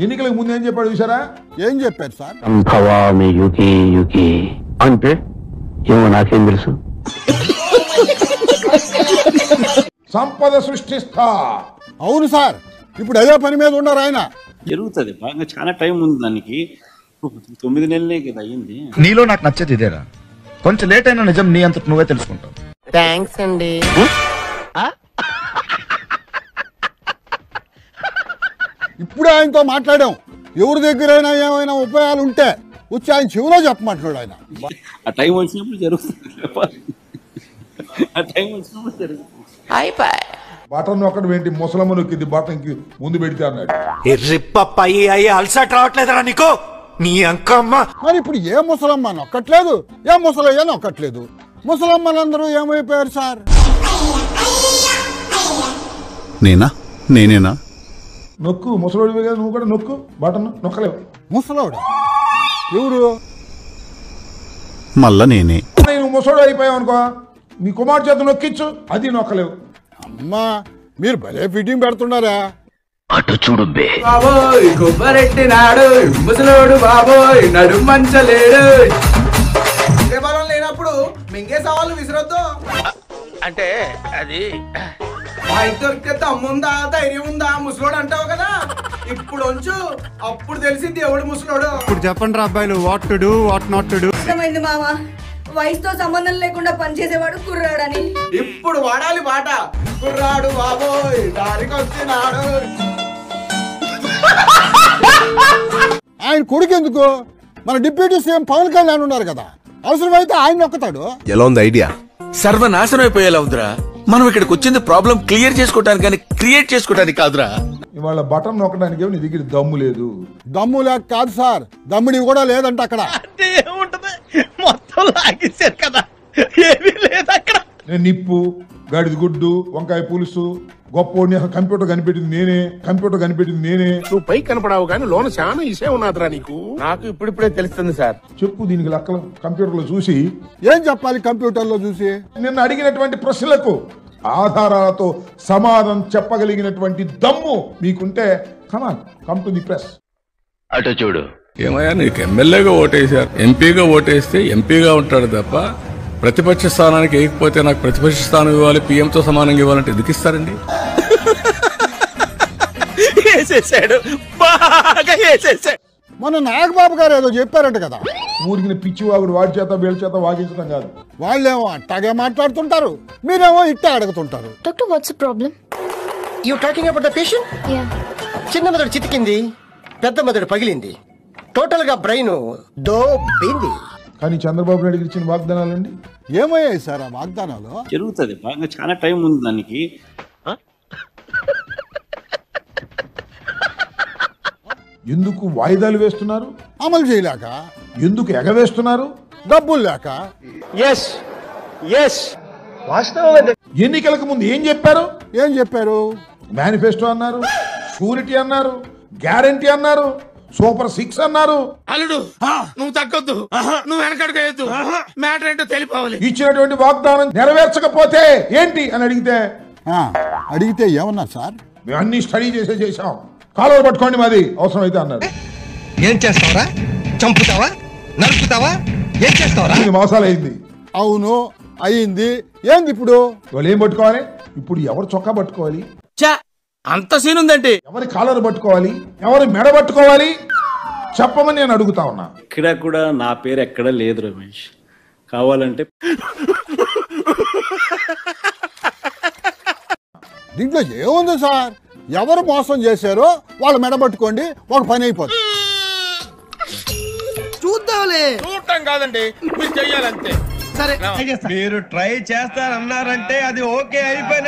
ఎన్నికలకు ముందు ఏం చెప్పాడు చూసారా? ఏం చెప్పారు సార్? భవామి యుగి యుగి అంటే ఏమో నాకేం తెలుసు. సంపద సృష్టిస్తా. అవును సార్, ఇప్పుడు అదే పని మీద ఉన్నారు ఆయన. జరుగుతుంది బాగా, చాలా టైం ఉంది దానికి. 9 నెలలే కదా అయ్యింది. నీలో నాకు నచ్చేది ఇదేరా, కొంచెం లేట్ అయినా నిజం నీ అంతట నువ్వే తెలుసుకుంటావు. థ్యాంక్స్ అండి. ఇప్పుడు ఆయనతో మాట్లాడాం. ఎవరి దగ్గరైనా ఏమైనా ఉపాయాలు ఉంటే వచ్చి ఆయన చెవిలో చెప్పమంటున్నాడు ఆయన. ఆ టైం వచ్చినప్పుడు జరుగుతుంది. ఆ టైం వచ్చినప్పుడు జరుగుతుంది. బటన్ ఒక్కటి ఏంటి ముసలమ్మ నొక్కింది, బటన్కి ముందు పెడితే అన్నాడు. అలసట రావట్లేదురా నీకు, నీ అంకమ్మ. మరి ఇప్పుడు ఏ ముసలమ్మ నొక్కట్లేదు, ఏ ముసలయ్య నొక్కట్లేదు. ముసలమ్మలందరూ ఏమైపోయారు సార్? నేనేనా? నొక్కు, ముసలోడివి కదా నువ్వు కూడా నొక్కు, బటన్ నొక్కలేవు. ముసలోడు ఎవరు? మళ్ళా నేనే. నువ్వు ముసలోడు అయిపోయావు అనుకో, మీ కుమార్ చేత నొక్కిచ్చు, అది నొక్కలేవు. అమ్మా మీరు భలే ఫిట్టింగ్ పెడుతున్నారా? అటు చూడు బే. బాబోయ్ కొబ్బరెట్టినాడు ముసలోడు, బాబోయ్ నడు మంచలేడు. బలం లేనప్పుడు మింగే సవాళ్ళు విసిరొద్దు. అంటే అది మా ఇద్దరికి దమ్ముందా, ధైర్యం ఉందా, ముసలోడు అంటావు కదా. ఇప్పుడు ఉంచు, అప్పుడు తెలిసింది ఎవడు ముసలోడు. ఇప్పుడు చెప్పండి రా అబ్బాయిలు, what to do what not to do. అర్థమైంది మామ, వయసుతో సంబంధం లేకుండా పనిచేసేవాడు కుర్రాడని. ఇప్పుడు వాడాలి బాట. కుర్రాడు బాబోయ్ దారికి వచ్చినాడు. ఆయన కొడుకు ఎందుకు? మన డిప్యూటీ సీఎం పవన్ కళ్యాణ్ ఉన్నారు కదా, అవసరమైతే ఆయన నొక్కుతాడు. ఎలా ఉంది ఐడియా? సర్వనాశనం అయిపోయేలా ఉందిరా. మనం ఇక్కడికి వచ్చింది ప్రాబ్లం క్లియర్ చేసుకోవడానికి కానీ క్రియేట్ చేసుకోవడానికి కాదురా. ఇవాళ బటన్ నొక్కడానికి నీ దగ్గర దమ్ము లేదు. దమ్ము లేక కాదు సార్, దమ్ముని కూడా లేదంట అక్కడ. మొత్తం లాగేశారు కదా, ఏమీ లేదు అక్కడ. నేను నిప్పు, గాడిద గుడ్డు, వంకాయ పులుసు, గొప్పోడిని, కంప్యూటర్ కనిపెట్టింది నేనే, కంప్యూటర్ కనిపెట్టింది నేనే. నువ్వు పై కనపడావు కానీ లోన చాలా ఇసే ఉన్నదిరా నీకు. నాకు ఇప్పుడిప్పుడే తెలుస్తుంది సార్. చెప్పు దీనికి లెక్కలు కంప్యూటర్ లో చూసి. ఏం చెప్పాలి కంప్యూటర్ లో చూసి? నిన్న అడిగినటువంటి ప్రశ్నలకు ఆధారాలతో సమాధానం చెప్పగలిగినటువంటి దమ్ము మీకుంటే కమాన్, కమ్ టు ది ప్రెస్. అటు చూడు. ఏమయ్యా, నీకు ఎమ్మెల్యేగా ఓటేశారు, ఎంపీగా ఓటేస్తే ఎంపీగా ఉంటాడు తప్ప ప్రతిపక్ష స్థానానికి వేయకపోతే నాకు ప్రతిపక్ష స్థానం ఇవ్వాలి, పీఎంతో సమానంగా ఇవ్వాలంటే ఎందుకు ఇస్తారండి? మన నాగబాబు గారు ఏదో చెప్పారంట కదా. ఊరికి పిచ్చి వాగుడు వాడి చేత వీళ్ళ చేత వాగించడం కాదు. వాళ్ళేమో అట్టాగే మాట్లాడుతుంటారు, మీరేమో ఇట్టే అడుగుతుంటారు. Doctor what's problem? You talking about the patient? చిన్న మెదడు చితికింది, పెద్ద మెదడు పగిలింది, టోటల్ గా బ్రెయిన్ దోబింది. కానీ చంద్రబాబు నాయుడు ఇచ్చిన వాగ్దానాలండి ఏమయ్యాయి సార్ ఆ వాగ్దానాలు? జరుగుతుంది బాగా, చాలా టైం ఉంది దానికి. ఎందుకు వాయిదాలు వేస్తున్నారు? అమలు చేయలేక. ఎందుకు ఎగవేస్తున్నారు? డబ్బులు లేక. ఎన్నికలకు ముందు ఏం చెప్పారు? ఏం చెప్పారు? మేనిఫెస్టో అన్నారు, షూరిటీ అన్నారు, గ్యారంటీ అన్నారు, సూపర్ 6 అన్నారు. అల్లుడు నువ్వు తగ్గొద్దు, నువ్వు వెనకడుగు, మ్యాటర్ ఏంటో తెలిపోవాలి. ఇచ్చినటువంటి వాగ్దానం నెరవేర్చకపోతే ఏంటి అని అడిగితే ఏమన్నా సార్? మేము అన్ని స్టడీ చేసాం, కాలువలు పట్టుకోండి మాది అవసరం అయితే అన్నారు. ఏం చేస్తావరా? చంపుతావా, నరుకుతావా, ఏం చేస్తావరా? 8 మాసాలు అయింది. అవును అయింది. ఏంది ఇప్పుడు? వాళ్ళు ఏం పట్టుకోవాలి? ఇప్పుడు ఎవరు చొక్కా పట్టుకోవాలి? అంత సీన్ ఉందంటే ఎవరి కాలర్ పట్టుకోవాలి, ఎవరి మెడ పట్టుకోవాలి చెప్పమని నేను అడుగుతా ఉన్నా. ఇక్కడ కూడా నా పేరు ఎక్కడ లేదు రమేష్. కావాలంటే దీంట్లో ఏముంది సార్? ఎవరు మోసం చేశారో వాళ్ళ మెడ పట్టుకోండి, ఒక పని అయిపోతుంది. చూద్దాంలే. చూడటం కాదండి, మీరు చెయ్యాలంతే. సరే మీరు ట్రై చేస్తారన్నారంటే అది ఓకే అయిపోయిన